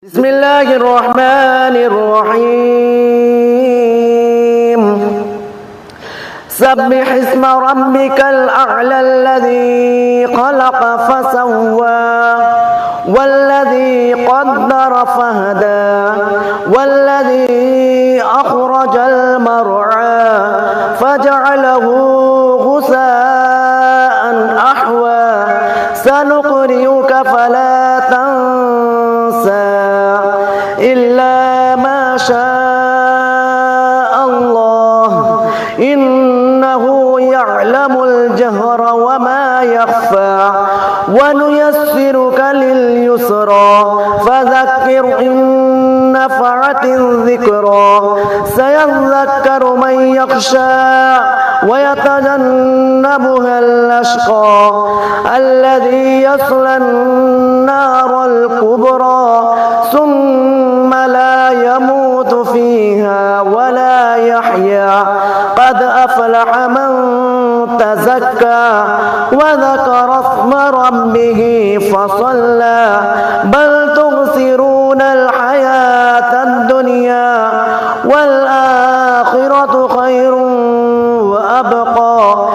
بسم الله الرحمن الرحيم سبح اسم ربك الأعلى الذي خلق فسوى والذي قدر فهدى والذي أخرج المرعى فجعله غثاء أحوى سنقرئك فلا تنسى إلا ما شاء الله إنه يعلم الجهر وما يخفى ونيسرك لليسرى فذكر إن نفعت الذكرى سيذكر من يخشى ويتجنبها الأشقى الذي يصلى النار الكبرى ثم لا يموت فيها ولا يحيا قد أفلح من تزكى وذكر اسم ربه فصلى بل تؤثرون الحياة الدنيا والآخرة خير وأبقى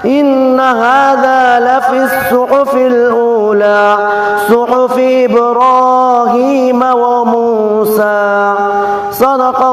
إن هذا لفي الصحف الأولى صحف إبراهيم وموسى صدق